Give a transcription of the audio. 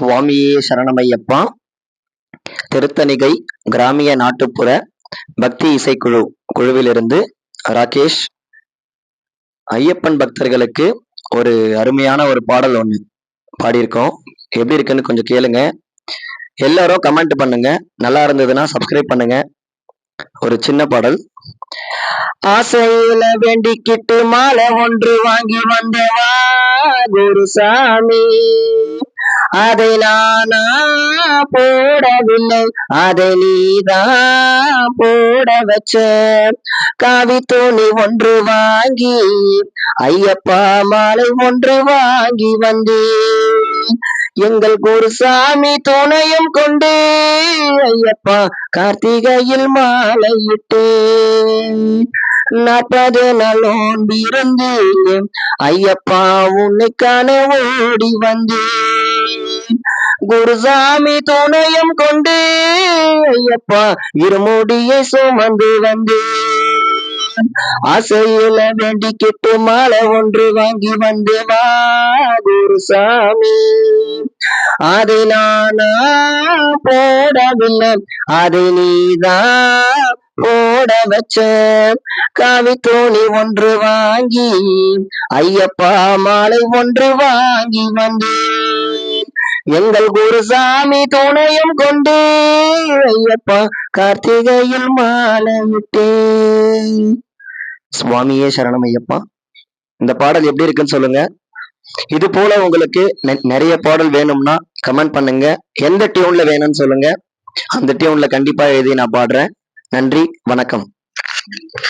சுவாமியே சரணமையப்பா. திருத்தணிகை கிராமிய நாட்டுப்புற பக்தி இசைக்குழு குழுவிலிருந்து ராகேஷ். ஐயப்பன் பக்தர்களுக்கு ஒரு அருமையான ஒரு பாடல் ஒன்று பாடியிருக்கோம். எப்படி இருக்குன்னு கொஞ்சம் கேளுங்க. எல்லாரும் கமெண்ட் பண்ணுங்க. நல்லா இருந்ததுன்னா சப்ஸ்கிரைப் பண்ணுங்க. ஒரு சின்ன பாடல். ஆசையில வேண்டிக்கிட்டு மாலை ஒன்று வாங்கி வந்தவா குருசாமி, அதை நானா போடவில்லை, அதை நீதான் போட வச்ச. காவி துணி ஒன்று வாங்கி ஐயப்பா மாலை ஒன்று வாங்கி வந்தேன். எங்கள் குருசாமி துணையும் கொண்டு ஐயப்பா கார்த்திகையில் மாலையிட்டேன். 40 நாள் நோன்பிருந்து ஐயப்பா உன்னைக்கான ஓடி வந்தேன். குருசாமி துணையும் கொண்டு ஐயப்பா இருமுடியை சுமந்து வந்தேன். ஆசையில வேண்டிக்கிட்டு மாலை ஒன்று வாங்கி வந்து வா குருசாமி, அதை நானா போடவில்லை, அதை நீதான் போட வச்ச. காவி துணி ஒன்று வாங்கி ஐயப்பா மாலை ஒன்று வாங்கி வந்தேன். எங்கள் குருசாமி துணையும் கொண்டு ஐயப்பா கார்த்திகையில் மாலை விட்டேன். சுவாமியே சரணம் ஐயப்பா. இந்த பாடல் எப்படி இருக்குன்னு சொல்லுங்க. இது போல உங்களுக்கு நிறைய பாடல் வேணும்னா கமெண்ட் பண்ணுங்க. எந்த டியூன்ல வேணும்னு சொல்லுங்க. அந்த டியூன்ல கண்டிப்பா எழுதி நான் பாடுறேன். நன்றி, வணக்கம்.